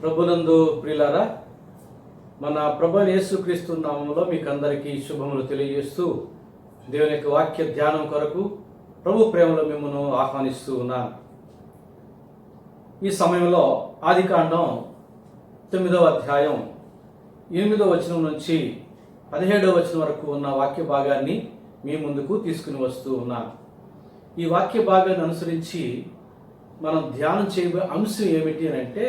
ప్రభునందు ప్రియులారా, మన ప్రభు యేసుక్రీస్తు నామములో మీకు అందరికీ శుభములు తెలియజేస్తూ దేవుని యొక్క వాక్య ధ్యానం కొరకు ప్రభు ప్రేమలో మిమ్మల్ని ఆహ్వానిస్తూ ఉన్నాను. ఈ సమయంలో ఆదికాండం 9వ అధ్యాయం 8వ వచనం నుంచి 17వ వచనం వరకు ఉన్న వాక్య భాగాన్ని మీ ముందుకు తీసుకుని వస్తూ ఉన్నాను. ఈ వాక్య భాగాన్ని అనుసరించి మనం ధ్యానం చేయబోయే అంశం ఏమిటి అని అంటే,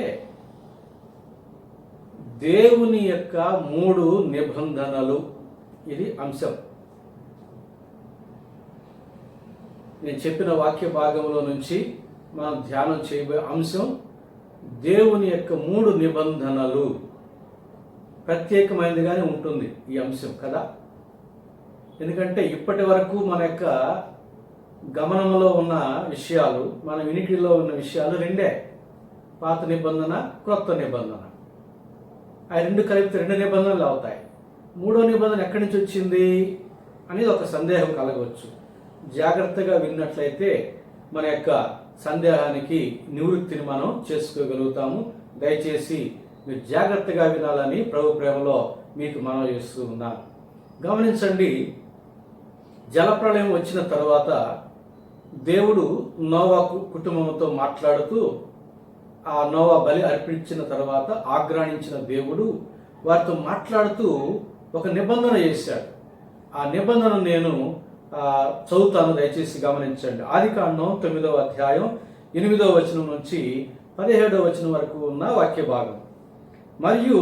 దేవుని యొక్క 3 నిబంధనలు. ఇది అంశం. నేను చెప్పిన వాక్య భాగంలో నుంచి మనం ధ్యానం చేయబోయే అంశం దేవుని యొక్క 3 నిబంధనలు. ప్రత్యేకమైనదిగానే ఉంటుంది ఈ అంశం కదా. ఎందుకంటే ఇప్పటి వరకు మన యొక్క గమనంలో ఉన్న విషయాలు, మన వినికిడిలో ఉన్న విషయాలు రెండే: పాత నిబంధన, క్రొత్త నిబంధన. ఆ రెండు కలిపితే 2 నిబంధనలు అవుతాయి. 3వ నిబంధన ఎక్కడి నుంచి వచ్చింది అనేది ఒక సందేహం కలగవచ్చు. జాగ్రత్తగా విన్నట్లయితే మన యొక్క సందేహానికి నివృత్తిని మనం చేసుకోగలుగుతాము. దయచేసి మీరు జాగ్రత్తగా వినాలని ప్రభు ప్రేమలో మీకు మనవి చేస్తూ ఉన్నాను. గమనించండి, జలప్రళయం వచ్చిన తర్వాత దేవుడు నోవా కుటుంబంతో మాట్లాడుతూ, ఆ నోవా బలి అర్పించిన తర్వాత ఆగ్రహించిన దేవుడు వారితో మాట్లాడుతూ ఒక నిబంధన చేశాడు. ఆ నిబంధన నేను చదువుతాను, దయచేసి గమనించండి. ఆదికాండం 9వ అధ్యాయం 8వ వచనం నుంచి 17వ వచనం వరకు ఉన్న వాక్య భాగం. మరియు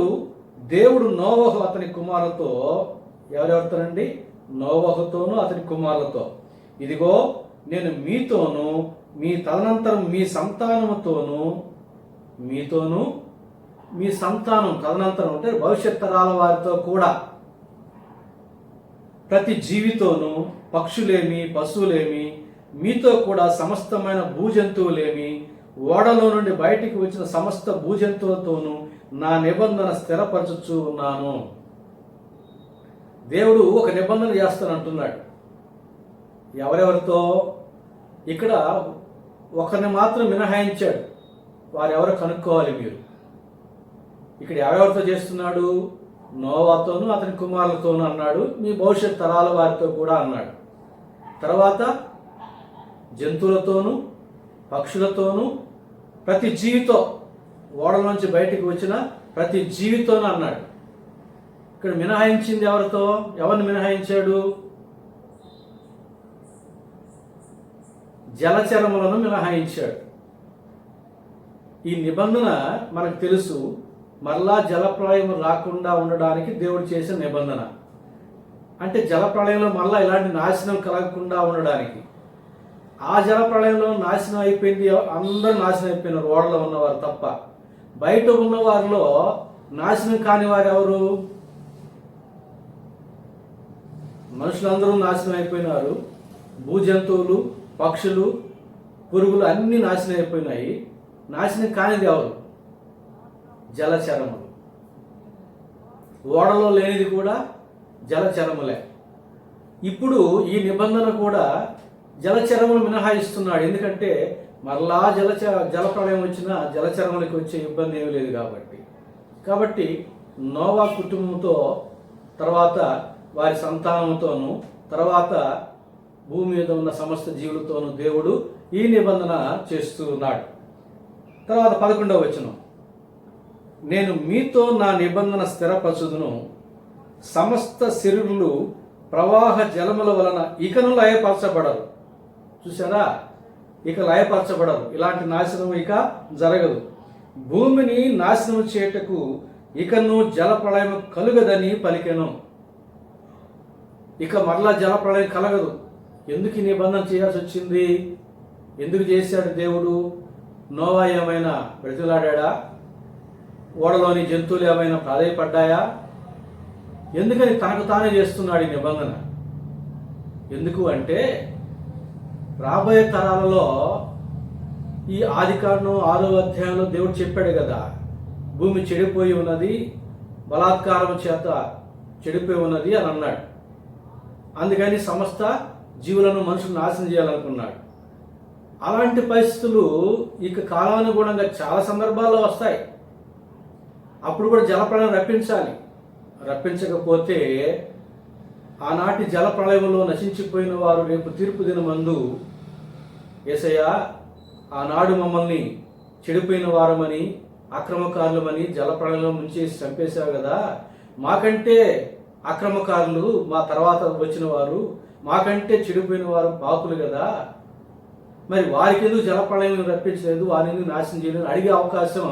దేవుడు నోవహు అతని కుమారులతో, ఎవరెవరితోనండి? నోవహుతోనూ అతని కుమారులతో, ఇదిగో నేను మీతోనూ మీ తదనంతరం మీ సంతానముతోనూ, మీతోనూ మీ సంతానం తదనంతరం అంటే భవిష్యత్ తరాల వారితో కూడా, ప్రతి జీవితోనూ, పక్షులేమి పశువులేమి, మీతో కూడా సమస్తమైన భూజంతువులేమి, ఓడలో నుండి బయటికి వచ్చిన సమస్త భూజంతువులతోనూ నా నిబంధన స్థిరపరచుచూ ఉన్నాను. దేవుడు ఒక నిబంధన చేస్తానంటున్నాడు. ఎవరెవరితో? ఇక్కడ ఒకరిని మాత్రం మినహాయించాడు. వారెవరో కనుక్కోవాలి మీరు. ఇక్కడ ఎవరెవరితో చేస్తున్నాడు? నోవాతోనూ అతని కుమారులతోనూ అన్నాడు. మీ భవిష్యత్ తరాల వారితో కూడా అన్నాడు. తర్వాత జంతువులతోనూ, పక్షులతోనూ, ప్రతి జీవితో, ఓడల నుంచి బయటికి వచ్చిన ప్రతి జీవితోనూ అన్నాడు. ఇక్కడ మినహాయించింది ఎవరితో? ఎవరిని మినహాయించాడు? జలచరములను మినహాయించాడు. ఈ నిబంధన మనకు తెలుసు, మరలా జలప్రళయం రాకుండా ఉండడానికి దేవుడు చేసిన నిబంధన. అంటే జలప్రళయంలో మరలా ఇలాంటి నాశనం కలగకుండా ఉండడానికి. ఆ జలప్రళయంలో నాశనం అయిపోయింది, అందరూ నాశనం అయిపోయినారు, ఓడలో ఉన్నవారు తప్ప. బయట ఉన్న వారిలో నాశనం కాని వారు ఎవరు? మనుషులందరూ నాశనం అయిపోయినారు. భూజంతువులు, పక్షులు, పురుగులు అన్నీ నాశనం అయిపోయినాయి. నాశనం కానిది ఎవరు? జలచరములు. ఓడలో లేనిది కూడా జలచరములే. ఇప్పుడు ఈ నిబంధన కూడా జలచరములు మినహాయిస్తున్నాడు. ఎందుకంటే మరలా జలప్రళయం వచ్చినా జలచరములకు వచ్చే ఇబ్బంది ఏమీ లేదు కాబట్టి నోవా కుటుంబంతో, తర్వాత వారి సంతానంతోనూ, తర్వాత భూమి మీద ఉన్న సమస్త జీవులతోనూ దేవుడు ఈ నిబంధన చేస్తూ ఉన్నాడు. తర్వాత 11వ వచనం, నేను మీతో నా నిబంధన స్థిరపరచుదును, సమస్త శరీరులు ప్రవాహ జలముల వలన ఇకను లయపరచబడరు. చూసారా? ఇక లయపరచబడరు. ఇలాంటి నాశనం ఇక జరగదు. భూమిని నాశనం చేయుటకు ఇకను జలప్రళయం కలుగదని పలికెను. ఇక మరలా జలప్రళయం కలగదు. ఎందుకు ఈ నిబంధన చేయాల్సి వచ్చింది? ఎందుకు చేశాడు దేవుడు? నోవా ఏమైనా బ్రతిలాడా? ఓడలోని జంతువులు ఏమైనా ప్రాధాయపడ్డాయా? ఎందుకని తనకు తానే చేస్తున్నాడు ఈ నిబంధన? ఎందుకు అంటే, రాబోయే తరాలలో ఈ ఆదికాండం 6వ అధ్యాయంలో దేవుడు చెప్పాడు కదా, భూమి చెడిపోయి ఉన్నది, బలాత్కారం చేత చెడిపోయి ఉన్నది అని అన్నాడు. అందుకని సమస్త జీవులను మనుషులు నాశనం చేయాలనుకున్నాడు. అలాంటి పరిస్థితులు ఇక కాలానుగుణంగా చాలా సందర్భాల్లో వస్తాయి. అప్పుడు కూడా జలప్రళయం రప్పించాలి. రప్పించకపోతే ఆనాటి జలప్రళయంలో నశించిపోయిన వారు రేపు తీర్పు దినమందు యేసయ్యా ఆనాడు మమ్మల్ని చెడిపోయిన వారమని అక్రమకారులమని జలప్రళయంలో ముంచేసి చంపేశావు కదా, మాకంటే అక్రమకారులు మా తర్వాత వచ్చిన వారు, మాకంటే చెడిపోయిన వారు పాపులు కదా, మరి వారికి ఎందుకు జలప్రళయం రప్పించలేదు, వారిని ఎందుకు నాశనం చేయలేదు అడిగే అవకాశం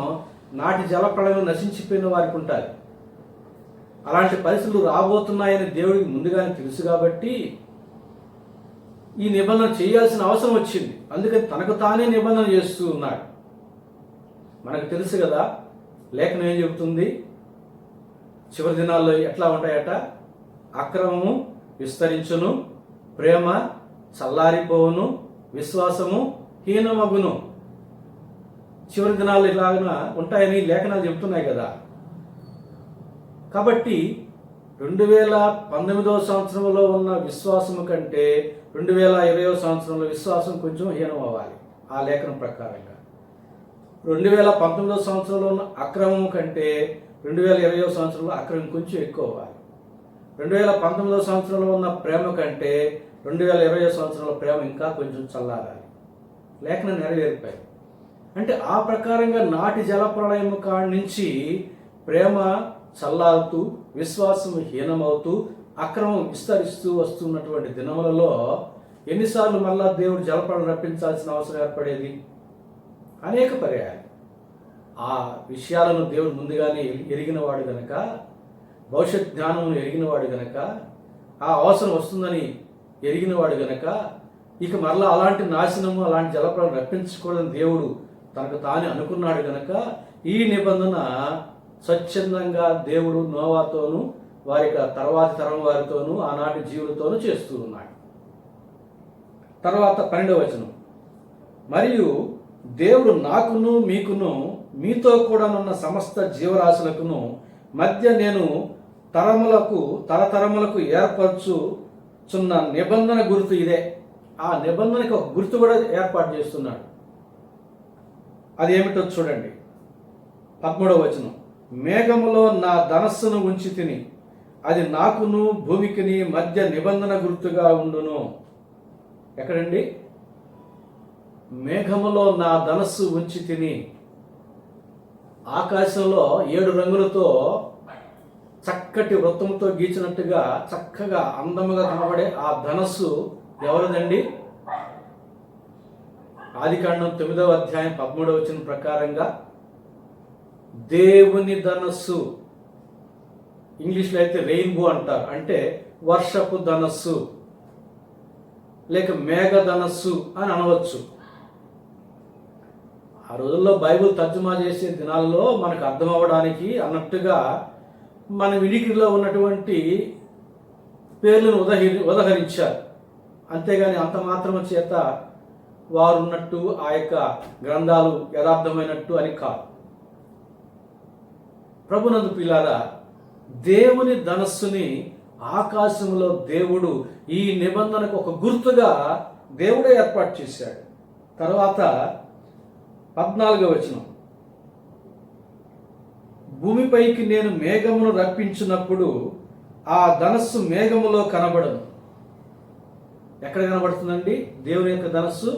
నాటి జలప్రళయం నశించిపోయిన వారికి ఉంటుంది. అలాంటి పరిస్థితులు రాబోతున్నాయని దేవుడికి ముందుగానే తెలుసు కాబట్టి ఈ నిబంధన చేయాల్సిన అవసరం వచ్చింది. అందుకని తనకు తానే నిబంధన చేస్తూ ఉన్నాడు. మనకు తెలుసు కదా, లేఖనం ఏం చెబుతుంది, చివరి దినాల్లో ఎట్లా ఉంటాయట, అక్రమము విస్తరించును, ప్రేమ చల్లారిపోవును, విశ్వాసము హీనమగును. చివరి దినాలు ఇలాగ ఉంటాయని లేఖనాలు చెబుతున్నాయి కదా. కాబట్టి 2019 సంవత్సరంలో ఉన్న విశ్వాసము కంటే 2020 సంవత్సరంలో విశ్వాసం కొంచెం హీనం అవ్వాలి ఆ లేఖనం ప్రకారంగా. 2019 సంవత్సరంలో ఉన్న అక్రమం కంటే 2020 సంవత్సరంలో అక్రమం కొంచెం ఎక్కువ అవ్వాలి. 2019 సంవత్సరంలో ఉన్న ప్రేమ కంటే 2020 సంవత్సరంలో ప్రేమ ఇంకా కొంచెం చల్లారాలి. లేఖనం నెరవేరిపోయింది. అంటే ఆ ప్రకారంగా నాటి జలప్రళయం కాడి నుంచి ప్రేమ చల్లారుతూ విశ్వాసం హీనమవుతూ అక్రమం విస్తరిస్తూ వస్తున్నటువంటి దినములలో ఎన్నిసార్లు మళ్ళా దేవుడు జలప్రళయం రప్పించాల్సిన అవసరం ఏర్పడేది? అనేక పర్యాయాలు. ఆ విషయాలను దేవుడు ముందుగానే ఎరిగినవాడు గనక, భవిష్యత్ జ్ఞానమును ఎరిగినవాడు గనక, ఆ అవసరం వస్తుందని ఎరిగినవాడు గనక ఇక మరలా అలాంటి నాశనము అలాంటి జలప్రళయం రప్పించకూడదని దేవుడు తనకు తానే అనుకున్నాడు గనక ఈ నిబంధన స్వచ్ఛందంగా దేవుడు నోవాతోనూ వారికి తర్వాతి తరం వారితోనూ ఆనాటి జీవులతోనూ చేస్తూ ఉన్నాడు. తర్వాత 12వ వచనం, మరియు దేవుడు నాకును మీకును మీతో కూడా ఉన్న సమస్త జీవరాశులకును మధ్య నేను తరతరములకు ఏర్పరచుచున్న నిబంధన గుర్తు ఇదే. ఆ నిబంధనకి ఒక గుర్తు కూడా ఏర్పాటు చేస్తున్నాడు. అదేమిటో చూడండి. 13వ వచనం, మేఘములో నా ధనస్సును ఉంచి తిని అది నాకును భూమికిని మధ్య నిబంధన గుర్తుగా ఉండును. ఎక్కడండి? మేఘములో నా ధనస్సు ఉంచి తిని. ఆకాశంలో 7 రంగులతో చక్కటి వృత్తముతో గీచినట్టుగా చక్కగా అందముగా కనబడే ఆ ధనస్సు ఎవరిదండి? ఆదికాండం 9వ అధ్యాయం 13వ వచనం ప్రకారంగా దేవుని ధనస్సు, ఇంగ్లీష్లో అయితే రెయిన్బో అంటారు, అంటే వర్షపు ధనస్సు లేక మేఘ ధనస్సు అని అనవచ్చు. ఆ రోజుల్లో బైబిల్ తర్జుమా చేసే దినాల్లో మనకు అర్థం అవ్వడానికి అన్నట్టుగా మన వినికిడిలో ఉన్నటువంటి పేర్లను ఉదహరించారు. అంతేగాని అంత మాత్రము చేత వారు ఉన్నట్టు ఆ యొక్క గ్రంథాలు యథార్థమైనట్టు అని కాదు. ప్రభునందు ప్రియులారా, దేవుని ధనస్సుని ఆకాశంలో దేవుడు ఈ నిబంధనకు ఒక గుర్తుగా దేవుడే ఏర్పాటు చేశాడు. తర్వాత 14వ వచనం, భూమిపైకి నేను మేఘమును రప్పించినప్పుడు ఆ ధనస్సు మేఘములో కనబడను. ఎక్కడ కనబడుతుందండి దేవుని యొక్క ధనస్సు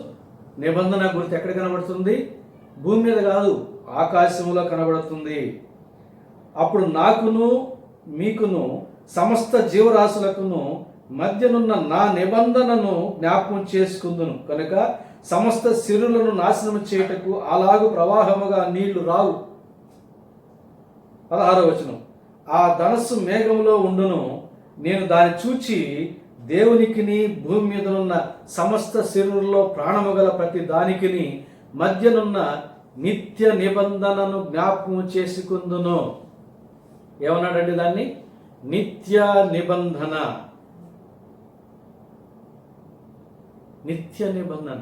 నిబంధన గుర్తు? ఎక్కడ కనబడుతుంది? భూమి మీద కాదు, ఆకాశంలో కనబడుతుంది. అప్పుడు నాకును మీకును సమస్త జీవరాశులకును మధ్యనున్న నా నిబంధనను జ్ఞాపకం చేసుకుందును కనుక సమస్త సిరులను నాశనం చేయుటకు అలాగు ప్రవాహముగా నీళ్లు రావు. 16వ వచనం, ఆ ధనస్సు మేఘంలో ఉండును, నేను దాన్ని చూచి దేవునికిని భూమి మీద ఉన్న సమస్త శరీరంలో ప్రాణము గల ప్రతి దానికిని మధ్యనున్న నిత్య నిబంధనను జ్ఞాపకం చేసుకుందును. ఏమన్నాడండి దాన్ని? నిత్య నిబంధన. నిత్య నిబంధన.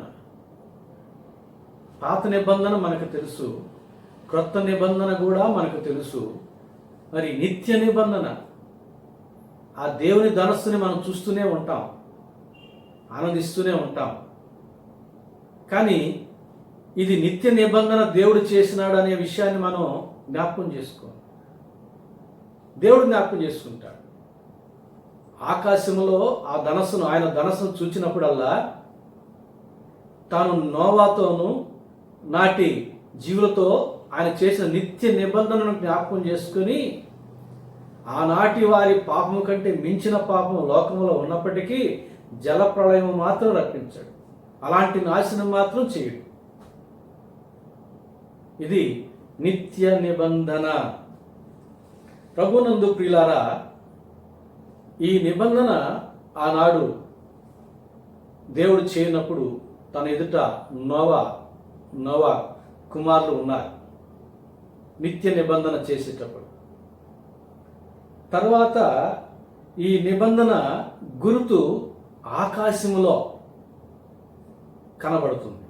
పాత నిబంధన మనకు తెలుసు, క్రొత్త నిబంధన కూడా మనకు తెలుసు. మరి నిత్య నిబంధన, ఆ దేవుని ధనస్సుని మనం చూస్తూనే ఉంటాం, ఆనందిస్తూనే ఉంటాం. కానీ ఇది నిత్య నిబంధన దేవుడు చేసినాడు అనే విషయాన్ని మనం జ్ఞాపకం చేసుకోం. దేవుడు జ్ఞాపకం చేసుకుంటాడు. ఆకాశంలో ఆయన ధనస్సును చూచినప్పుడల్లా తాను నోవాతోను నాటి జీవులతో ఆయన చేసిన నిత్య నిబంధనను జ్ఞాపకం చేసుకుని ఆనాటి వారి పాపము కంటే మించిన పాపం లోకంలో ఉన్నప్పటికీ జలప్రళయం మాత్రం రప్పించాడు. అలాంటి నాశనం మాత్రం చేయడు. ఇది నిత్య నిబంధన. ప్రభునందు ప్రియులారా, ఈ నిబంధన ఆనాడు దేవుడు చేయనప్పుడు తన ఎదుట నోవా కుమారులు ఉన్నారు నిత్య నిబంధన చేసేటప్పుడు. తర్వాత ఈ నిబంధన గుర్తు ఆకాశములో కనబడుతుంది.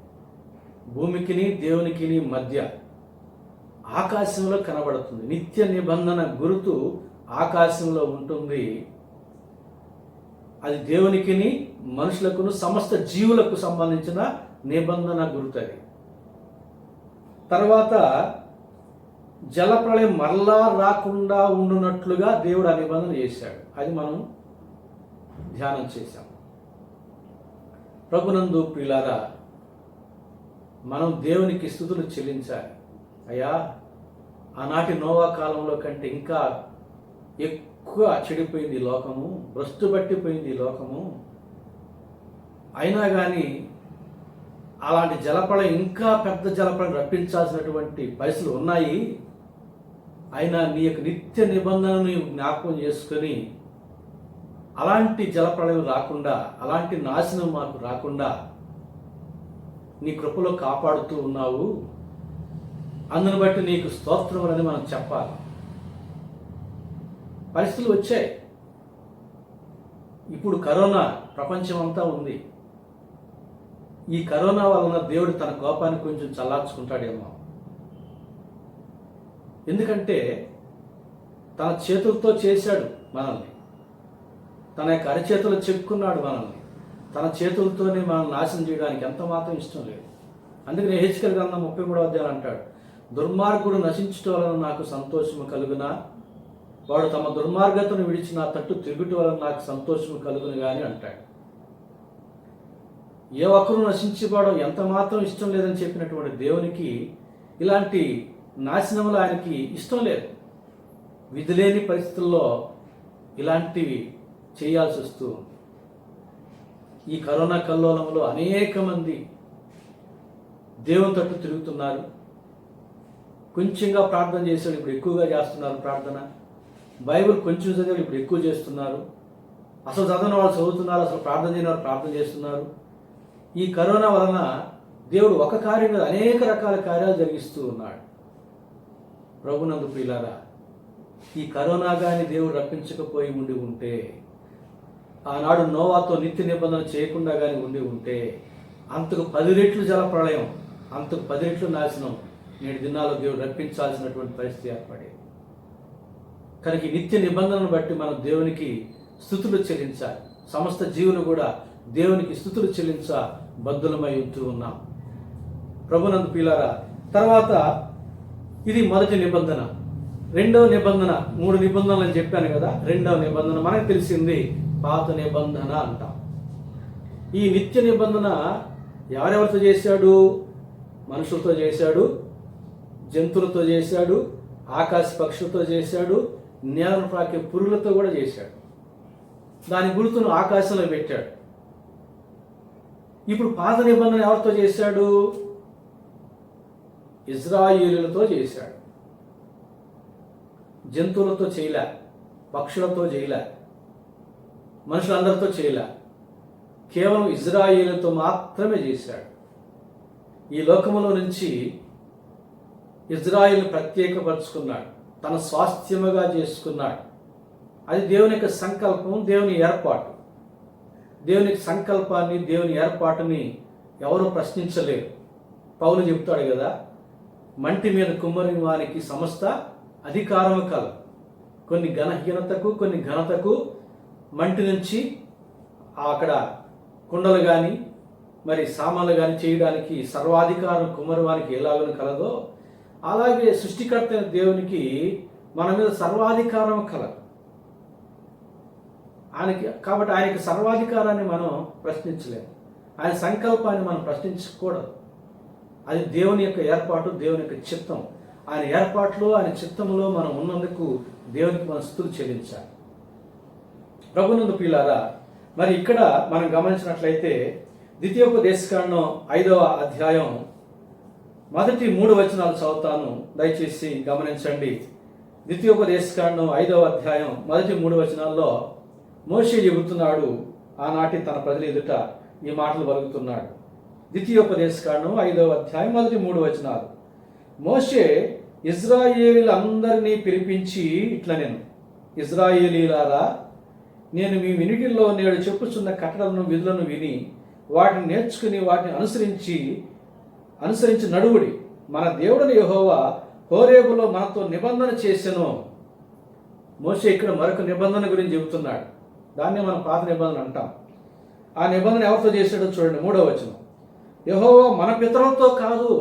భూమికిని దేవునికిని మధ్య ఆకాశంలో కనబడుతుంది. నిత్య నిబంధన గుర్తు ఆకాశంలో ఉంటుంది. అది దేవునికిని మనుషులకును సమస్త జీవులకు సంబంధించిన నిబంధన గుర్తు అది. తర్వాత జలప్రళయం మరలా రాకుండా ఉండునట్లుగా దేవుడు ఆ నిబంధన చేశాడు. అది మనం ధ్యానం చేశాం. ప్రభునందు ప్రియులారా, మనం దేవునికి స్తుతులు చెల్లించాలి. అయ్యా, ఆనాటి నోవా కాలంలో కంటే ఇంకా ఎక్కువ చెడిపోయింది ఈ లోకము, భ్రష్టు పట్టిపోయింది ఈ లోకము. అయినా కానీ అలాంటి జలప్రళయం, ఇంకా పెద్ద జలప్రళయం రప్పించాల్సినటువంటి పరిస్థితులు ఉన్నాయి. అయినా నీ యొక్క నిత్య నిబంధనను జ్ఞాపకం చేసుకొని అలాంటి జలప్రళయం రాకుండా, అలాంటి నాశనం మాకు రాకుండా నీ కృపలో కాపాడుతూ ఉన్నావు. అందును బట్టి నీకు స్తోత్రములని మనం చెప్పాలి. పరిస్థితులు వచ్చాయి. ఇప్పుడు కరోనా ప్రపంచం అంతా ఉంది. ఈ కరోనా వలన దేవుడు తన కోపాన్ని కొంచెం చల్లార్చుకుంటాడేమో. ఎందుకంటే తన చేతులతో చేశాడు మనల్ని, తన యొక్క అరచేతులు చెక్కున్నాడు మనల్ని. తన చేతులతోనే మనల్ని నాశనం చేయడానికి ఎంత మాత్రం ఇష్టం లేదు. అందుకని హెచ్కెల్ గ్రంథం 33వ అధ్యాయం అంటాడు, దుర్మార్గుడు నశించటం వలన నాకు సంతోషము కలుగునా, వాడు తమ దుర్మార్గతను విడిచి నా తట్టు తిరుగుట వలన నాకు సంతోషము కలుగును గాని అంటాడు. ఏ ఒక్కరూ నశించిపోవడం ఎంత మాత్రం ఇష్టం లేదని చెప్పినటువంటి దేవునికి ఇలాంటి నాశనములు ఆయనకి ఇష్టం లేదు. విధి లేని పరిస్థితుల్లో ఇలాంటివి చేయాల్సి వస్తూ ఈ కరోనా కల్లోలంలో అనేక మంది దేవుని తట్టు తిరుగుతున్నారు. కొంచెంగా ప్రార్థన చేశాడు, ఇప్పుడు ఎక్కువగా చేస్తున్నారు ప్రార్థన. బైబిల్ కొంచెం చదివారు, ఇప్పుడు ఎక్కువ చేస్తున్నారు. అసలు చదవని వాళ్ళు చదువుతున్నారు, అసలు ప్రార్థన చేయని వాళ్ళు ప్రార్థన చేస్తున్నారు. ఈ కరోనా వలన దేవుడు ఒక కార్యం మీద అనేక రకాల కార్యాలు జరిగిస్తూ ఉన్నాడు. ప్రభునందు ప్రియులారా, ఈ కరోనా కానీ దేవుడు రప్పించకపోయి ఉండి ఉంటే, ఆనాడు నోవాతో నిత్య నిబంధన చేయకుండా కానీ ఉండి ఉంటే, అంతకు 10 రెట్లు జల ప్రళయం, అంతకు 10 రెట్లు నాశనం నేటి దినాల్లో దేవుడు రప్పించాల్సినటువంటి పరిస్థితి ఏర్పడేది. కనుక ఈ నిత్య నిబంధనను బట్టి మనం దేవునికి స్తుతులు చెల్లించాలి. సమస్త జీవులు కూడా దేవునికి స్తుతులు చెల్లించ బద్ధులమై ఉంటూ ఉన్నాం. ప్రభునందు ప్రియులారా, తర్వాత ఇది మొదటి నిబంధన. రెండవ నిబంధన, 3 నిబంధనలు అని చెప్పాను కదా. రెండవ నిబంధన మనకు తెలిసింది పాత నిబంధన అంటాం. ఈ నిత్య నిబంధన ఎవరెవరితో చేశాడు? మనుషులతో చేశాడు, జంతువులతో చేశాడు, ఆకాశ పక్షులతో చేశాడు, నేలను ప్రాకే పురుగులతో కూడా చేశాడు. దాని గుర్తును ఆకాశంలో పెట్టాడు. ఇప్పుడు పాత నిబంధన ఎవరితో చేశాడు? ఇజ్రాయేలులతో చేశాడు. జంతువులతో చేయలే, పక్షులతో చేయలే, మనుషులందరితో చేయలే, కేవలం ఇజ్రాయేలుతో మాత్రమే చేశాడు. ఈ లోకములో నుంచి ఇజ్రాయేలు ప్రత్యేకపరుచుకున్నాడు, తన స్వాస్థ్యముగా చేసుకున్నాడు. అది దేవుని యొక్క సంకల్పం, దేవుని ఏర్పాటు. దేవుని సంకల్పాన్ని, దేవుని ఏర్పాటుని ఎవరు ప్రశ్నించలేరు. పౌలు చెప్తాడు కదా, మంటి మీద కుమ్మరి వానికి సమస్త అధికారము కలదు. కొన్ని ఘనహీనతకు, కొన్ని ఘనతకు మంటి నుంచి అక్కడ కుండలు కానీ మరి సామాన్లు కానీ చేయడానికి సర్వాధికారం కుమ్మరివానికి ఎలాగో కలదో, అలాగే సృష్టికర్త దేవునికి మన మీద సర్వాధికారం కలదు. కాబట్టి ఆయనకి సర్వాధికారాన్ని మనం ప్రశ్నించలేము. ఆయన సంకల్పాన్ని మనం ప్రశ్నించకూడదు. అది దేవుని యొక్క ఏర్పాటు, దేవుని యొక్క చిత్తం. ఆయన ఏర్పాటులో, ఆయన చిత్తంలో మనం ఉన్నందుకు దేవునికి మనం స్తుతులు చెల్లించాలి. ప్రభునందు ప్రియులారా, మరి ఇక్కడ మనం గమనించినట్లయితే ద్వితీయోపదేశకాండం 5వ అధ్యాయం మొదటి 3 వచనాలు చదువుతాను, దయచేసి గమనించండి. ద్వితీయోపదేశకాండం 5వ అధ్యాయం మొదటి 3 వచనాల్లో మోషే చెబుతున్నాడు, ఆనాటి తన ప్రజల ఎదుట ఈ మాటలు పలుకుతున్నాడు. ద్వితీయోపదేశకాండం 5వ అధ్యాయం మొదటి 3 వచనాలు. మోషే ఇజ్రాయేలీలందరినీ పిలిపించి ఇట్లా, నేను ఇజ్రాయేలీలారా, నేను మీ వినికిల్లో నేడు చెప్పుచున్న కట్టడలను విధులను విని వాటిని నేర్చుకుని వాటిని అనుసరించి నడువుడి. మన దేవుడిని యెహోవా హోరేబులో మనతో నిబంధన చేసెను. మోషే ఇక్కడ మరొక నిబంధన గురించి చెబుతున్నాడు. దాన్నే మనం పాత నిబంధన అంటాం. ఆ నిబంధన ఎవరితో చేశాడో చూడండి, 3వ వచనం. యెహోవా మన పితరులతో కాదు,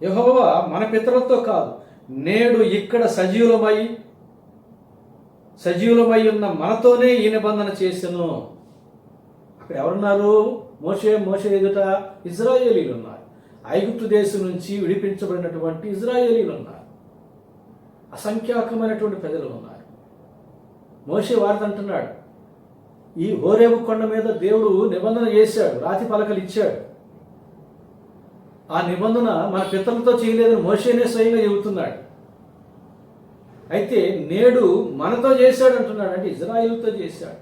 యెహోవా మన పితరులతో కాదు, నేడు ఇక్కడ సజీవులమై ఉన్న మనతోనే ఈ నిబంధన చేసెను. అక్కడ ఎవరున్నారు? మోషే ఎదుట ఇజ్రాయేలీలు ఉన్నారు. ఐగుప్తు దేశం నుంచి విడిపించబడినటువంటి ఇజ్రాయేలీలు ఉన్నారు. అసంఖ్యాకమైనటువంటి ప్రజలు ఉన్నారు. మోషే వారితో అంటున్నాడు, ఈ హోరేబు కొండ మీద దేవుడు నిబంధన చేశాడు, రాతి పలకలు ఇచ్చాడు. ఆ నిబంధన మన పితరులతో చేయలేదని మోషేనే స్వయంగా చెబుతున్నాడు. అయితే నేడు మనతో చేశాడు అంటున్నాడు, అంటే ఇజ్రాయిల్తో చేశాడు.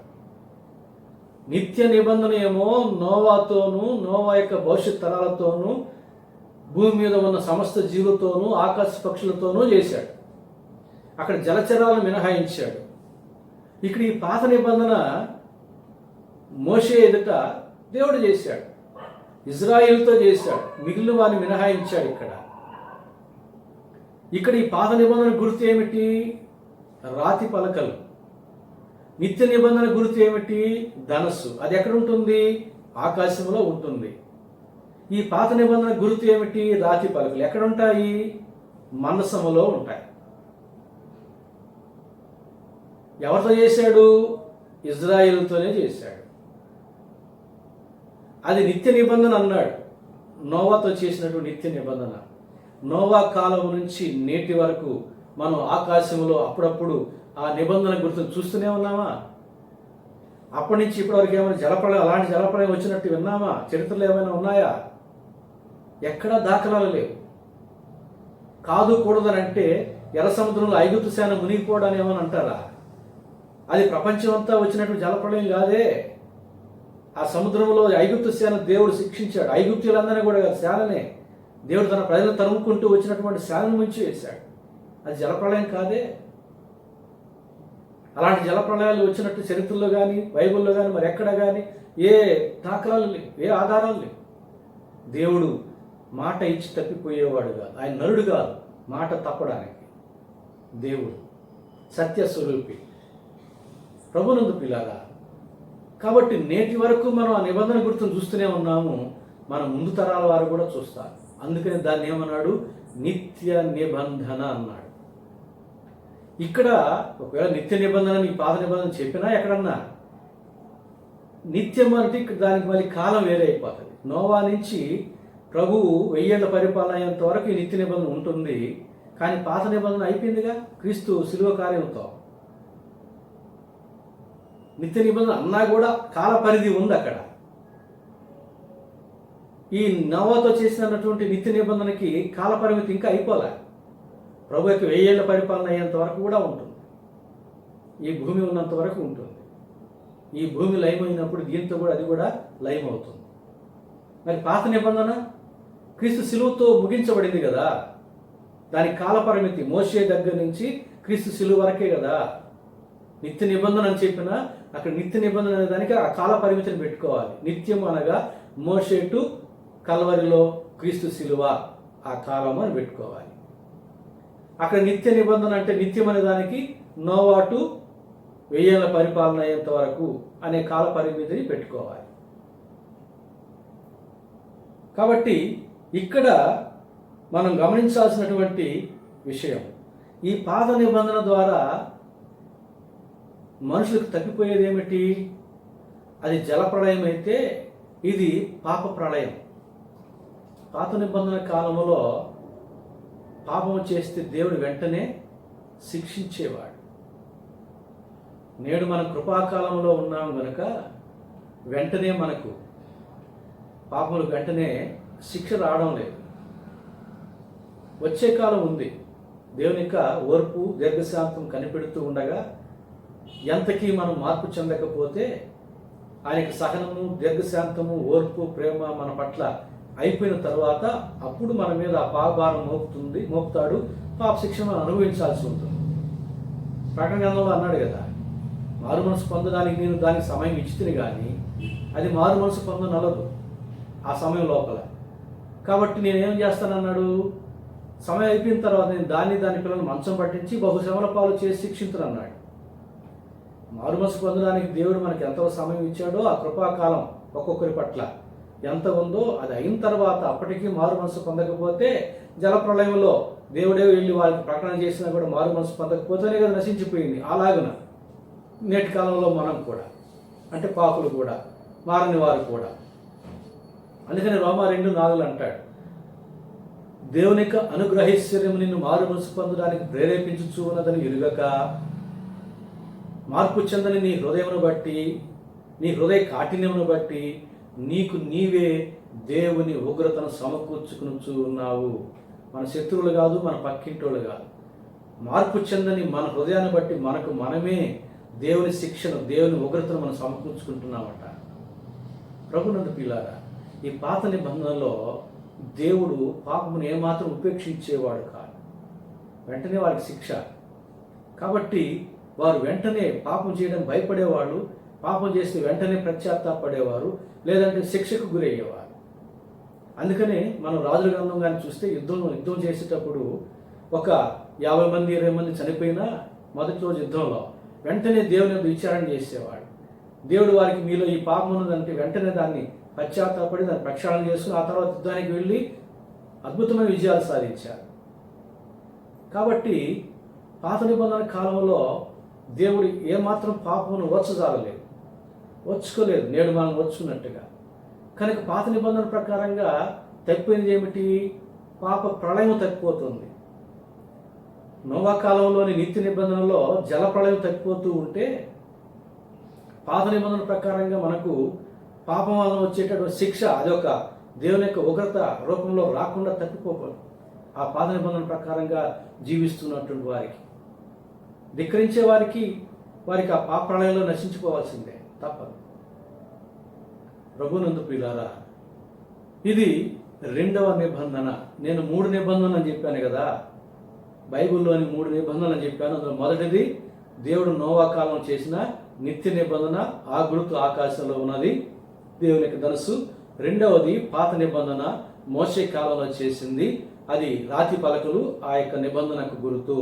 నిత్య నిబంధన ఏమో నోవాతోనూ, నోవా యొక్క భవిష్యత్ తరాలతోనూ, భూమి మీద ఉన్న సమస్త జీవులతోనూ, ఆకాశ పక్షులతోనూ చేశాడు. అక్కడ జలచరాలను మినహాయించాడు. ఇక్కడ ఈ పాత నిబంధన మోషే ఎదుట దేవుడు చేశాడు, ఇజ్రాయిల్తో చేశాడు, మిగిలిన వారిని మినహాయించాడు. ఇక్కడ ఈ పాత నిబంధన గుర్తు ఏమిటి? రాతి పలకలు. నిత్య నిబంధన గుర్తు ఏమిటి? ధనస్సు. అది ఎక్కడ ఉంటుంది? ఆకాశంలో ఉంటుంది. ఈ పాత నిబంధన గుర్తు ఏమిటి? రాతి పలకలు. ఎక్కడ ఉంటాయి? మనసములో ఉంటాయి. ఎవరితో చేశాడు? ఇజ్రాయేలుతోనే చేశాడు. అది నిత్య నిబంధన అన్నాడు. నోవాతో చేసినటువంటి నిత్య నిబంధన. నోవా కాలం నుంచి నేటి వరకు మనం ఆకాశంలో అప్పుడప్పుడు ఆ నిబంధన గుర్తును చూస్తూనే ఉన్నామా? అప్పటి నుంచి ఇప్పటివరకు ఏమైనా జలప్రళయం, అలాంటి జలప్రళయం వచ్చినట్టు విన్నామా? చరిత్రలో ఏమైనా ఉన్నాయా? ఎక్కడా దాఖలాలు లేవు. కాదు కూడదని అంటే ఎర్ర సముద్రంలో ఐగుప్తు సేన మునిగిపోవడాన్ని ఏమని అంటారా? అది ప్రపంచం అంతా వచ్చినటువంటి జలప్రళయం కాదే. ఆ సముద్రంలో ఐగుప్తు సేన దేవుడు శిక్షించాడు. ఐగుప్తులందరినీ కూడా సేననే దేవుడు తన ప్రజలను తరుముకుంటూ వచ్చినటువంటి సేనను ముంచి వేశాడు. అది జలప్రళయం కాదే. అలాంటి జలప్రళయాలు వచ్చినట్టు చరిత్రలో కానీ, బైబిల్లో కానీ, మరి ఎక్కడ కానీ ఏ దాఖలాలు లేవు, ఏ ఆధారాలు లేవు. దేవుడు మాట ఇచ్చి తప్పిపోయేవాడు కాదు. ఆయన నరుడు కాదు మాట తప్పడానికి. దేవుడు సత్యస్వరూపి, ప్రభునందు పిల్లారా. కాబట్టి నేటి వరకు మనం ఆ నిబంధన గుర్తును చూస్తూనే ఉన్నాము. మన ముందు తరాల వారు కూడా చూస్తారు. అందుకని దాన్ని ఏమన్నాడు? నిత్య నిబంధన అన్నాడు. ఇక్కడ ఒకవేళ నిత్య నిబంధన ఈ పాత నిబంధన చెప్పినా ఎక్కడన్నా నిత్యం అంటే ఇక్కడ దానికి మళ్ళీ కాలం వేరే అయిపోతుంది. నోవా నుంచి ప్రభువు 1000 ఏళ్ల పరిపాలన అయ్యేంత వరకు ఈ నిత్య నిబంధన ఉంటుంది. కానీ పాత నిబంధన అయిపోయిందిగా క్రీస్తు శిలువ కార్యంతో. నిత్య నిబంధన అన్నా కూడా కాల పరిధి ఉంది అక్కడ. ఈ నోవాతో చేసినటువంటి నిత్య నిబంధనకి కాల పరిమితి ఇంకా అయిపోలే. ప్రభు యొక్క 1000 ఏళ్ల పరిపాలన అయ్యేంత వరకు కూడా ఉంటుంది. ఈ భూమి ఉన్నంత వరకు ఉంటుంది. ఈ భూమి లయమైనప్పుడు దీంతో కూడా అది కూడా లయం అవుతుంది. మరి పాత నిబంధన క్రీస్తు శిలువతో ముగించబడింది కదా. దానికి కాల పరిమితి మోషే దగ్గర నుంచి క్రీస్తు శిలువ వరకే కదా. నిత్య నిబంధన అని చెప్పినా అక్కడ నిత్య నిబంధన అనే దానికి ఆ కాల పరిమితిని పెట్టుకోవాలి. నిత్యం అనగా మోషే టు కల్వరిలో క్రీస్తు శిలువ ఆ కాలం అని పెట్టుకోవాలి. అక్కడ నిత్య నిబంధన అంటే నిత్యం అనే దానికి నోవా టు 1000 ఏళ్ల పరిపాలన అయ్యేంత వరకు అనే కాల పరిమితిని పెట్టుకోవాలి. కాబట్టి ఇక్కడ మనం గమనించాల్సినటువంటి విషయం, ఈ పాత నిబంధన ద్వారా మనుషులకు తప్పిపోయేది ఏమిటి? అది జలప్రళయం అయితే ఇది పాప ప్రళయం. పాత నిబంధన కాలంలో పాపము చేస్తే దేవుడు వెంటనే శిక్షించేవాడు. నేడు మనం కృపాకాలంలో ఉన్నాం కనుక వెంటనే మనకు పాపములు వెంటనే శిక్ష రావడం లేదు. వచ్చే కాలం ఉంది. దేవుని యొక్క ఓర్పు దీర్ఘశాంతం కనిపెడుతూ ఉండగా ఎంతకీ మనం మార్పు చెందకపోతే ఆయనకి సహనము దీర్ఘశాంతము ఓర్పు ప్రేమ మన పట్ల అయిపోయిన తర్వాత అప్పుడు మన మీద ఆ పాపభారం మోపుతాడు. పాప శిక్షను అనుభవించాల్సి ఉంటుంది. ప్రకటన గ్రంథంలో అన్నాడు కదా, మారు మనసు పొందడానికి నేను దానికి సమయం ఇచ్చితిని కానీ అది మారు మనసు పొందనలదు ఆ సమయం లోపల. కాబట్టి నేనేం చేస్తానన్నాడు, సమయం అయిపోయిన తర్వాత నేను దాని పిల్లలు మంచం పట్టించి బహుశ్రమల పాలు చేసి శిక్షించను అన్నాడు. మారు మనసు పొందడానికి దేవుడు మనకి ఎంత సమయం ఇచ్చాడో ఆ కృపాకాలం ఒక్కొక్కరి పట్ల ఎంత ఉందో అది అయిన తర్వాత అప్పటికీ మారు మనసు పొందకపోతే జలప్రళయంలో దేవుడే వెళ్ళి వాళ్ళకి ప్రకటన చేసినా కూడా మారు మనసు పొందకపోతేనే కదా నశించిపోయింది. అలాగున నేటి కాలంలో మనం కూడా, అంటే పాపులు కూడా, మారని వారు కూడా. అందుకని రోమా 2:4 అంటాడు, దేవుని యొక్క అనుగ్రహైశ్వర్యం నిన్ను మారు మనసు పొందడానికి ప్రేరేపించుచు ఉన్నదని ఎరుగక మార్పు చెందని నీ హృదయమును బట్టి, నీ హృదయ కాఠిన్యమును బట్టి నీకు నీవే దేవుని ఉగ్రతను సమకూర్చుకునుచు ఉన్నావు. మన శత్రువులు కాదు, మన పక్కింటోళ్ళు కాదు. మార్పు చెందని మన హృదయాన్ని బట్టి మనకు మనమే దేవుని శిక్షను, దేవుని ఉగ్రతను మనం సమకూర్చుకుంటున్నామట. ప్రభునందు పిల్లారా, ఈ పాత నిబంధనలో దేవుడు పాపమును ఏమాత్రం ఉపేక్షించేవాడు కాదు. వెంటనే వారికి శిక్ష. కాబట్టి వారు వెంటనే పాపం చేయడం భయపడేవాళ్ళు. పాపం చేస్తే వెంటనే పశ్చాత్తాపడేవారు, లేదంటే శిక్షకు గురయ్యేవారు. అందుకనే మనం రాజుల గ్రంథం కానీ చూస్తే యుద్ధం చేసేటప్పుడు ఒక 50 మంది 20 మంది చనిపోయినా మొదటి రోజు యుద్ధంలో వెంటనే దేవుని విచారణ చేసేవాడు. దేవుడు వారికి మీలో ఈ పాపం ఉన్నదంటే వెంటనే దాన్ని పశ్చాత్తాపడి దాన్ని ప్రక్షాళన చేసుకుని ఆ తర్వాత యుద్ధానికి వెళ్ళి అద్భుతమైన విజయాలు సాధించారు. కాబట్టి పాత నిబంధన కాలంలో దేవుడు ఏమాత్రం పాపమును ఓర్చుకోలేదు. నేడు మనం ఓర్చుకున్నట్టుగా. కనుక పాత నిబంధన ప్రకారంగా తప్పిపోయింది ఏమిటి? పాప ప్రళయం తప్పిపోతుంది. నోవా కాలంలోని నిత్య నిబంధనలో జల ప్రళయం తప్పిపోతూ ఉంటే పాత నిబంధన ప్రకారంగా మనకు పాపం వలన వచ్చేటటువంటి శిక్ష అదొక దేవుని యొక్క ఉగ్రత రూపంలో రాకుండా తప్పిపోకూడదు. ఆ పాత నిబంధన ప్రకారంగా జీవిస్తున్నటువంటి వారికి, ధిక్కరించే వారికి ఆ పాప ప్రళయంలో నశించిపోవాల్సిందే, తప్పదు. ప్రభునందు ప్రియులారా, ఇది 2వ నిబంధన. నేను 3 నిబంధనలు అని చెప్పాను కదా, బైబిల్లోని 3 నిబంధనలు అని చెప్పాను. అందులో మొదటిది దేవుడు నోవా కాలం చేసిన నిత్య నిబంధన, ఆ గుర్తు ఆకాశంలో ఉన్నది, దేవుని యొక్క ధనుసు. 2వది పాత నిబంధన, మోషే కాలంలో చేసింది, అది రాతి పలకలు, ఆ యొక్క నిబంధనకు గుర్తు.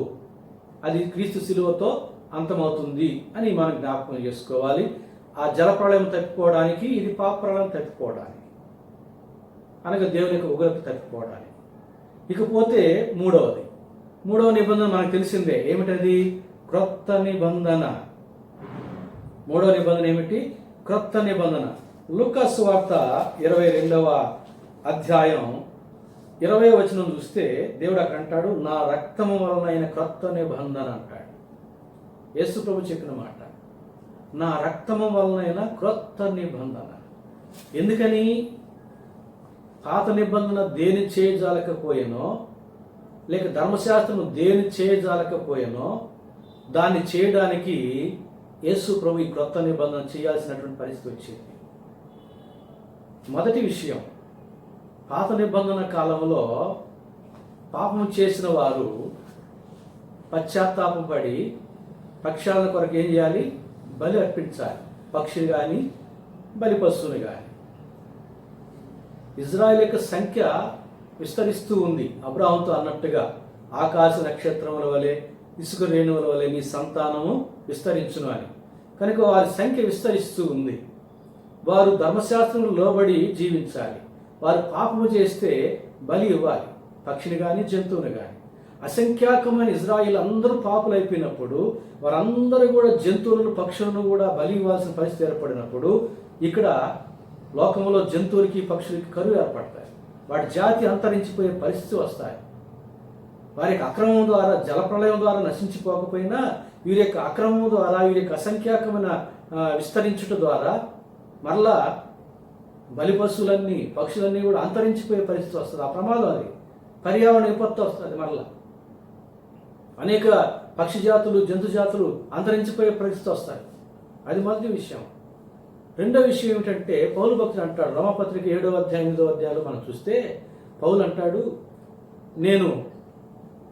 అది క్రీస్తు శిలువతో అంతమవుతుంది అని మనం జ్ఞాపకం చేసుకోవాలి. ఆ జలప్రళయం తప్పిపోవడానికి, ఇది పాప ప్రళయం తప్పిపోవడానికి, అనగా దేవుని యొక్క ఉగ్రత తప్పిపోవడానికి. ఇకపోతే 3వ నిబంధన మనకు తెలిసిందే. ఏమిటది? క్రొత్త నిబంధన. 3వ నిబంధన ఏమిటి? క్రొత్త నిబంధన. లూకా సువార్త 22వ అధ్యాయం 20వ వచనం చూస్తే దేవుడు అక్కడ అంటాడు, నా రక్తము వలన అయిన క్రొత్త నిబంధన అంటాడు. యేసు ప్రభు చెప్పిన మాట, నా రక్తము వలన క్రొత్త నిబంధన. ఎందుకని? పాత నిబంధన దేని చేయజాలకపోయేనో, లేక ధర్మశాస్త్రం దేని చేయజాలకపోయేనో దాన్ని చేయడానికి యేసు ప్రభు ఈ క్రొత్త నిబంధన చేయాల్సినటువంటి పరిస్థితి వచ్చింది. మొదటి విషయం, పాత నిబంధన కాలంలో పాపం చేసిన వారు పశ్చాత్తాపడి పక్షాల కొరకు ఏం చేయాలి? బలి అర్పించాలి. పక్షిని కానీ బలి పశువుని కానీ. ఇజ్రాయెల్ యొక్క సంఖ్య విస్తరిస్తూ ఉంది. అబ్రాహాముతో అన్నట్టుగా ఆకాశ నక్షత్రముల వలె, ఇసుక రేణువుల వలె నీ సంతానము విస్తరించును అని. కనుక వారి సంఖ్య విస్తరిస్తూ ఉంది. వారు ధర్మశాస్త్రములు లోబడి జీవించాలి. వారు పాపము చేస్తే బలి ఇవ్వాలి, పక్షిని కానీ జంతువుని కానీ. అసంఖ్యాకమైన ఇజ్రాయిల్ అందరూ పాపులు అయిపోయినప్పుడు వారందరూ కూడా జంతువులను పక్షులను కూడా బలి ఇవ్వాల్సిన పరిస్థితి ఏర్పడినప్పుడు ఇక్కడ లోకంలో జంతువులకి పక్షులకి కరువు ఏర్పడతాయి. వాటి జాతి అంతరించిపోయే పరిస్థితి వస్తాయి. వారి యొక్క అక్రమం ద్వారా జలప్రళయం ద్వారా నశించిపోకపోయినా వీరి యొక్క అక్రమం ద్వారా వీరి యొక్క అసంఖ్యాకమైన విస్తరించుట ద్వారా మరలా బలి పశువులన్నీ పక్షులన్నీ కూడా అంతరించిపోయే పరిస్థితి వస్తుంది. ఆ ప్రమాదం అది పర్యావరణ విపత్తు వస్తుంది. మరలా అనేక పక్షి జాతులు జంతు జాతులు అంతరించిపోయే పరిస్థితి వస్తాయి. అది మొదటి విషయం. రెండో విషయం ఏమిటంటే పౌలు భక్తుడు అంటాడు, రోమపత్రిక 7వ అధ్యాయం 8వ అధ్యాయాలు మనం చూస్తే పౌలు అంటాడు, నేను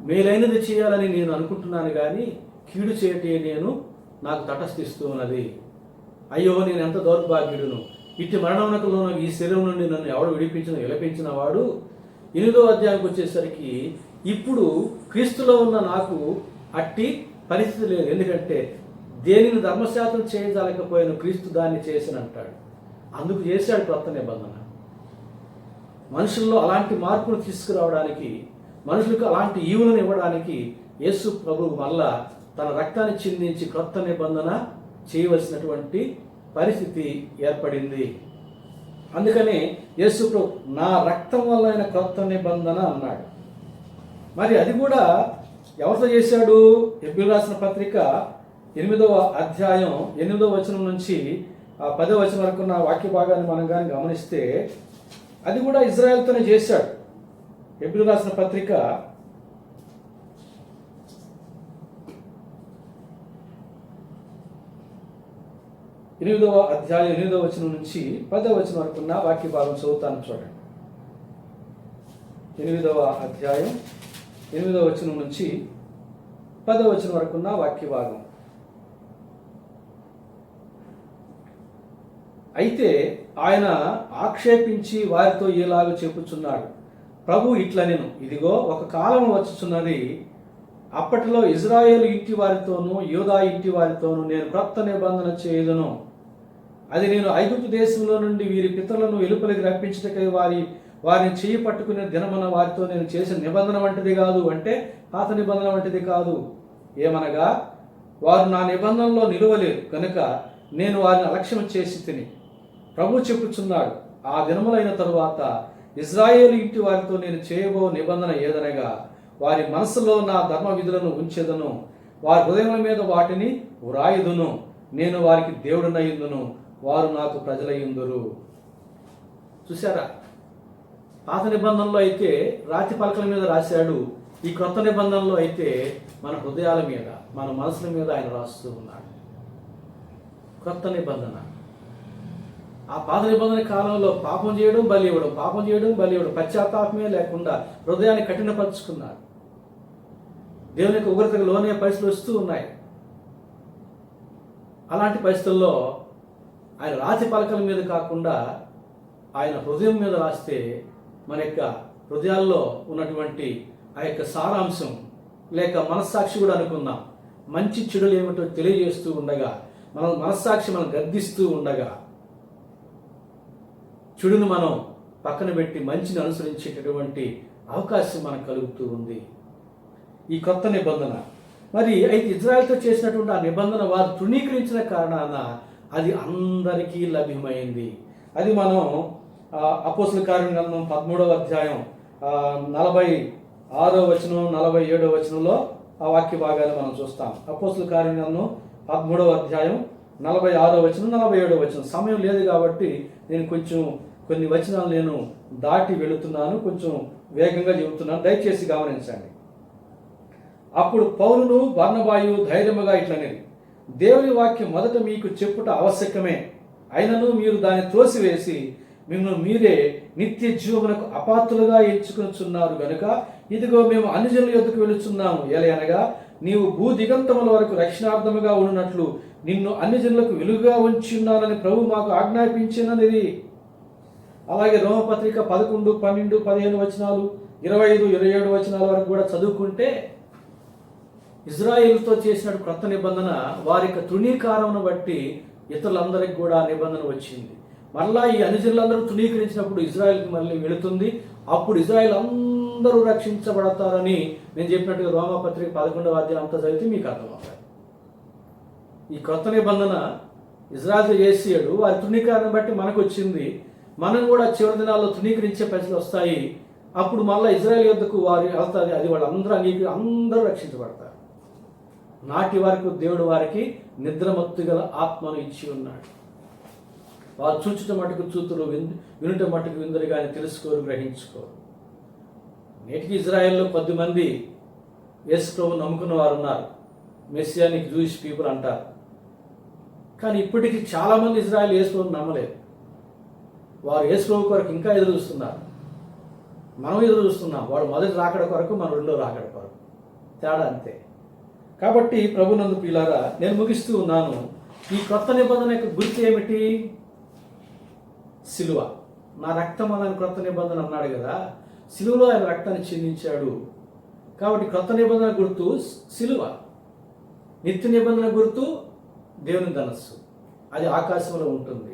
మేలైనది చేయాలని నేను అనుకుంటున్నాను కానీ కీడు చేయటే నేను నాకు తటస్థిస్తూ ఉన్నది. అయ్యో నేను ఎంత దౌర్భాగ్యుడును, ఇట్టి మరణమునకులో ఈ శరీరం నుండి నన్ను ఎవడు విడిపించిన వాడు. 8వ అధ్యాయానికి వచ్చేసరికి ఇప్పుడు క్రీస్తులో ఉన్న నాకు అట్టి పరిస్థితి లేదు. ఎందుకంటే దేనిని ధర్మశాస్త్రం చేయజాలకపోయిన క్రీస్తు దాన్ని చేసిన అంటాడు. అందుకు చేశాడు కొత్త నిబంధన. మనుషుల్లో అలాంటి మార్పును తీసుకురావడానికి, మనుషులకు అలాంటి ఈవులను ఇవ్వడానికి యేసు ప్రభువు మళ్ళా తన రక్తాన్ని చిందించి కొత్త నిబంధన చేయవలసినటువంటి పరిస్థితి ఏర్పడింది. అందుకనే యేసు ప్రభు నా రక్తం వల్ల ఆయన కొత్త నిబంధన అన్నాడు. మరి అది కూడా ఎవరితో చేశాడు? హెబ్రీయులకు రాసిన పత్రిక 8వ అధ్యాయం 8వ వచనం నుంచి 10వ వచనం వరకు ఉన్న వాక్య భాగాన్ని మనం కానీ గమనిస్తే అది కూడా ఇజ్రాయెల్తోనే చేశాడు. హెబ్రీయులకు రాసిన పత్రిక 8వ అధ్యాయం 8వ వచనం నుంచి 10వ వచనం వరకు ఉన్న వాక్య భాగం చదువుతాను చూడండి. 8వ అధ్యాయం 8వ వచనం నుంచి 10వ వచనం వరకు ఉన్న వాక్య భాగం. అయితే ఆయన ఆక్షేపించి వారితో ఇలాగ చెప్పుచున్నాడు, ప్రభు ఇట్లనెను, ఇదిగో ఒక కాలం వచ్చుచున్నది, అప్పటిలో ఇజ్రాయేలు ఇంటి వారితోనూ యూదా ఇంటి వారితోనూ నేను క్రొత్త నిబంధన చేయుదును. అది నేను ఐగుప్తు దేశంలో నుండి వీరి పితరులను వెలుపలికి రప్పించుటకై వారిని చేయి పట్టుకునే దినమున వారితో నేను చేసిన నిబంధన వంటిది కాదు. అంటే పాత నిబంధన వంటిది కాదు. ఏమనగా వారు నా నిబంధనలో నిలువలేరు కనుక నేను వారిని అలక్ష్యం చేసి తిని. ప్రభు చెప్పుచున్నాడు, ఆ దినములైన తరువాత ఇజ్రాయేలు ఇంటి వారితో నేను చేయబో నిబంధన ఏదనగా వారి మనసులో నా ధర్మ విధులను ఉంచెదను, వారి హృదయముల మీద వాటిని వ్రాయుదును, నేను వారికి దేవుడునయుందును, వారు నాకు ప్రజలయ్యుందురు. చూసారా? పాత నిబంధనలో అయితే రాతి పలకల మీద రాశాడు. ఈ క్రొత్త నిబంధనలో అయితే మన హృదయాల మీద మన మనసుల మీద ఆయన రాస్తూ ఉన్నాడు. క్రొత్త నిబంధన. ఆ పాత నిబంధన కాలంలో పాపం చేయడం బలి ఇవ్వడం, పాపం చేయడం బలి ఇవ్వడం, పశ్చాత్తాపమే లేకుండా హృదయాన్ని కఠినపరుచుకున్నారు. దేవుని యొక్క ఉగ్రతకు లోనే పరిస్థితులు వస్తూ ఉన్నాయి. అలాంటి పరిస్థితుల్లో ఆయన రాతి పలకల మీద కాకుండా ఆయన హృదయం మీద రాస్తే మన యొక్క హృదయాల్లో ఉన్నటువంటి ఆ యొక్క సారాంశం లేక మనస్సాక్షి కూడా అనుకుందాం, మంచి చెడులు ఏమిటో తెలియజేస్తూ ఉండగా, మన మనస్సాక్షి మనం గద్దిస్తూ ఉండగా చెడును మనం పక్కన పెట్టి మంచిని అనుసరించేటటువంటి అవకాశం మనకు కలుగుతూ ఉంది ఈ కొత్త నిబంధన. మరి అయితే ఇజ్రాయెల్తో చేసినటువంటి ఆ నిబంధన వారు తృణీకరించిన కారణాన అది అందరికీ లభ్యమైంది. అది మనం అపోస్తుల కార్యం గ్రంథం 13వ అధ్యాయం 46వ వచనం 47వ వచనంలో ఆ వాక్య భాగాలు మనం చూస్తాం. అపోస్తుల కార్యం గ్రంథం 13వ అధ్యాయం 46వ వచనం 47వ వచనం. సమయం లేదు కాబట్టి నేను కొన్ని వచనాలు నేను దాటి వెళుతున్నాను, కొంచెం వేగంగా చెబుతున్నాను, దయచేసి గమనించండి. అప్పుడు పౌలును బర్నబాయు ధైర్యముగా ఇట్లనేది, దేవుని వాక్యం మొదట మీకు చెప్పుట ఆవశ్యకమే, అయినను మీరు దాన్ని త్రోసివేసి మిమ్మల్ని మీరే నిత్య జీవమునకు అపాత్రులుగా ఎంచుకొనుచున్నారు గనుక ఇదిగో మేము అన్ని జనుల యొద్దకు వెళుచున్నాము. ఎలయనగా నీవు భూదిగంతముల వరకు రక్షణార్థముగా ఉన్నట్లు నిన్ను అన్ని జనులకు వెలుగుగా ఉంచున్నానని ప్రభు మాకు ఆజ్ఞాపించినది. అలాగే రోమపత్రిక 11, 12, 15 వచనాలు 25, 27 వచనాల వరకు కూడా చదువుకుంటే ఇజ్రాయేలుతో చేసిన క్రొత్త నిబంధన వారి యొక్క తృణీకారమును బట్టి ఇతరులందరికీ కూడా నిబంధన వచ్చింది. మరలా ఈ అనుజనులందరూ తృణీకరించినప్పుడు ఇజ్రాయెల్కి మళ్ళీ వెళుతుంది. అప్పుడు ఇజ్రాయెల్ అందరూ రక్షించబడతారని నేను చెప్పినట్టుగా రోమాపత్రిక 11వ అధ్యాయం అంతా చదివితే మీకు అర్థమవుతాయి. ఈ కొత్త నిబంధన ఇజ్రాయెల్తో చేసాడు, వారి తృణీకరణ బట్టి మనకు వచ్చింది. మనం కూడా చివరి దినాల్లో తృణీకరించే ప్రజలు వస్తాయి. అప్పుడు మళ్ళీ ఇజ్రాయెల్ యొద్దకు వారి వెళ్తాది. అది వాళ్ళందరూ అందరూ రక్షించబడతారు. నాటి వరకు దేవుడు వారికి నిద్రమత్తు గల ఆత్మను ఇచ్చి ఉన్నాడు. వారు చూచుట మటుకు చూతురు, వినుట మటుకు విందురు కానీ తెలుసుకోరు, గ్రహించుకోరు. నేటికి ఇజ్రాయెల్లో 10 మంది యేసు ప్రభువును నమ్ముకున్న వారు ఉన్నారు. మెస్సియానిక్ జూయిష్ పీపుల్ అంటారు. కానీ ఇప్పటికీ చాలామంది ఇజ్రాయెల్ యేసు ప్రభువును నమ్మలేదు. వారు యేసు ప్రభు కొరకు ఇంకా ఎదురు చూస్తున్నారు. మనం ఎదురు చూస్తున్నాం. వాడు మొదటి రాకడ కొరకు, మన రెండో రాకడ కొరకు. తేడా అంతే. కాబట్టి ప్రభునందు ప్రియులారా, నేను ముగిస్తూ ఉన్నాను. ఈ కొత్త నిబంధన యొక్క గుర్తు ఏమిటి? సిలువ. నా రక్తం అనే క్రొత్త నిబంధన అన్నాడు కదా, సిలువలో ఆయన రక్తాన్ని చిందించాడు. కాబట్టి క్రొత్త నిబంధన గుర్తు సిలువ. నిత్య నిబంధన గుర్తు దేవుని ధనస్సు, అది ఆకాశంలో ఉంటుంది.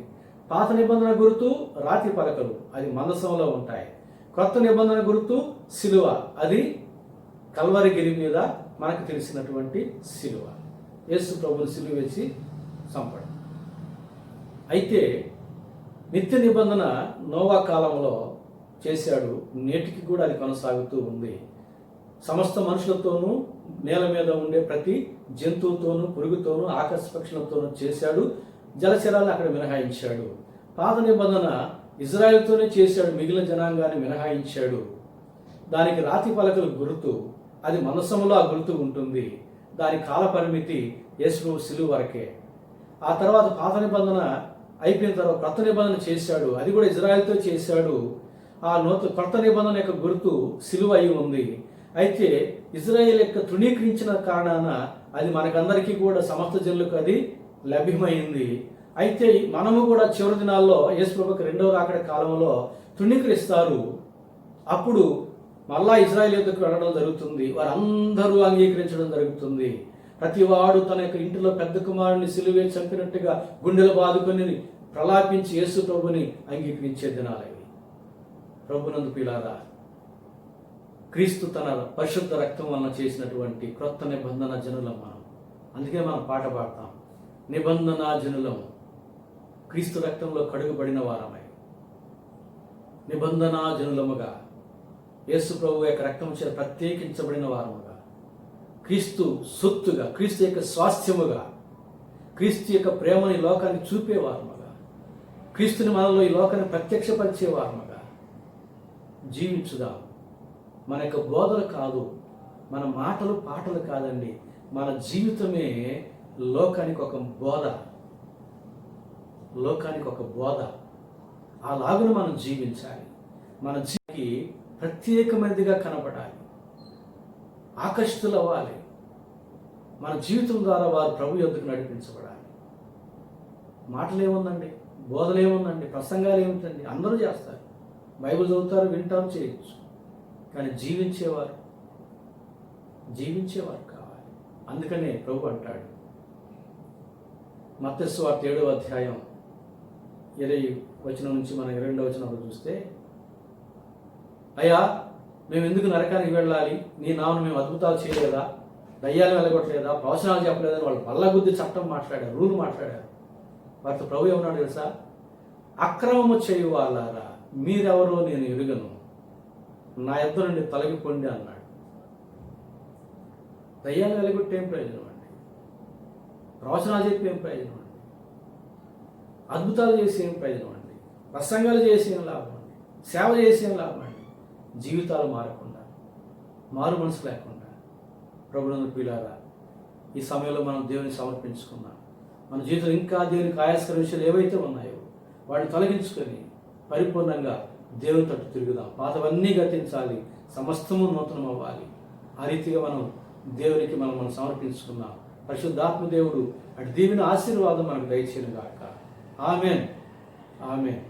పాత నిబంధన గుర్తు రాతి పలకలు, అది మందసంలో ఉంటాయి. కొత్త నిబంధన గుర్తు సిలువ, అది కల్వరి గిరి మీద మనకు తెలిసినటువంటి సిలువ. యేసు ప్రభువుని సిలువ వేసి చంపడం. అయితే నిత్య నిబంధన నోవా కాలంలో చేశాడు. నేటికి కూడా అది కొనసాగుతూ ఉంది. సమస్త మనుషులతోనూ, నేల మీద ఉండే ప్రతి జంతువుతోనూ, పురుగుతోనూ, ఆకాశ పక్షులతోనూ చేశాడు. జలచరాలను అక్కడ మినహాయించాడు. పాత నిబంధన ఇజ్రాయెల్తోనే చేశాడు, మిగిలిన జనాంగాన్ని మినహాయించాడు. దానికి రాతి పలకలు గుర్తు, అది మనస్సులో ఆ గుర్తు ఉంటుంది. దాని కాల పరిమితి యేసు సిలువ వరకే. ఆ తర్వాత పాత నిబంధన అయిపోయిన తర్వాత కొత్త నిబంధన చేశాడు, అది కూడా ఇజ్రాయెల్తో చేశాడు. ఆ కొత్త నిబంధన యొక్క గుర్తు సిలువ అయి ఉంది. అయితే ఇజ్రాయెల్ యొక్క తృణీకరించిన కారణాన అది మనకందరికీ కూడా సమస్త జనులకు అది లభ్యమైంది. అయితే మనము కూడా చివరి దినాల్లో యేసు ప్రభువుకి రెండవ రాకడ కాలంలో తృణీకరిస్తారు. అప్పుడు మళ్ళా ఇజ్రాయెల్ యొద్దకు వెళ్ళడం జరుగుతుంది. వారందరూ అంగీకరించడం జరుగుతుంది. ప్రతివాడు తన యొక్క ఇంటిలో పెద్ద కుమారుని సిలువే చంపినట్టుగా గుండెలు బాదుకొని ప్రలాపించి యేసు ప్రభుని అంగీకరించే దినాలవి. ప్రభునందు ప్రియులారా, క్రీస్తు తన పరిశుద్ధ రక్తం వలన చేసినటువంటి క్రొత్త నిబంధన జనులం మనం. అందుకే మనం పాట పాడతాం, నిబంధన జనులం క్రీస్తు రక్తంలో కడుగుబడిన వారమై. నిబంధన జనులముగా యేసు ప్రభు యొక్క రక్తం చేత ప్రత్యేకించబడిన వారముగా, క్రీస్తు సొత్తుగా, క్రీస్తు యొక్క స్వాస్థ్యముగా, క్రీస్తు యొక్క ప్రేమని లోకాన్ని చూపేవారముగా, క్రీస్తుని మనలో ఈ లోకాన్ని ప్రత్యక్షపరిచేవారముగా జీవించుదాం. మన యొక్క బోధలు కాదు, మన మాటలు పాటలు కాదండి, మన జీవితమే లోకానికి ఒక బోధ. లోకానికి ఒక బోధ. అలాగున మనం జీవించాలి. మన జీవికి ప్రత్యేకమైనదిగా కనబడాలి, ఆకర్షితులు అవ్వాలి. మన జీవితం ద్వారా వారు ప్రభు యొద్దకు నడిపించబడాలి. మాటలు ఏముందండి, బోధలు ఏముందండి, ప్రసంగాలు ఏమిటండి, అందరూ చేస్తారు, బైబిల్ చదువుతారు, వింటారు, చేయొచ్చు. కానీ జీవించేవారు కావాలి. అందుకనే ప్రభు అంటాడు, మత్తయి సువార్త 7వ అధ్యాయం 20 వచనం నుంచి మనం 22వ వచనం చూస్తే, అయ్యా మేము ఎందుకు నరకానికి వెళ్ళాలి, నీ నామమున మేము అద్భుతాలు చేయలేదా, దయ్యాలు వెళ్ళగొట్టలేదా, ప్రవచనాలు చెప్పలేదని వాళ్ళు బల్లగుద్ది చట్టం మాట్లాడారు, రూల్ మాట్లాడారు. వారితో ప్రభు ఏమన్నాడు తెలుసా? అక్రమము చేయు వాళ్ళారా, మీరెవరో నేను ఎరుగను, నా యొద్ద నుండి తొలగిపోండి అన్నాడు. దయ్యాలు వెళ్ళగొట్టి ఏం ప్రయోజనం అండి? ప్రవచనాలు చెప్పి ఏం ప్రయోజనం అండి? అద్భుతాలు చేసి ఏం ప్రయోజనం అండి? ప్రసంగాలు చేసి ఏం లాభం అండి? సేవ చేసి ఏం లాభం అండి? జీవితాలు మారకుండా, మారు మనసు లేకుండా. ప్రభునందు ప్రియులారా, ఈ సమయంలో మనం దేవుని సమర్పించుకున్నాం. మన జీవితం ఇంకా దేవునికి ఆయాస్కర విషయాలు ఏవైతే ఉన్నాయో వాటిని తొలగించుకొని పరిపూర్ణంగా దేవుని తట్టు తిరుగుదాం. పాతవన్నీ గతించాలి, సమస్తము నూతనం అవ్వాలి. ఆ రీతిగా మనం దేవునికి మనం సమర్పించుకున్నాం. పరిశుద్ధాత్మ దేవుడు అటు దీవెన ఆశీర్వాదం మనకు దయచేయును గాక. ఆమేన్, ఆమేన్.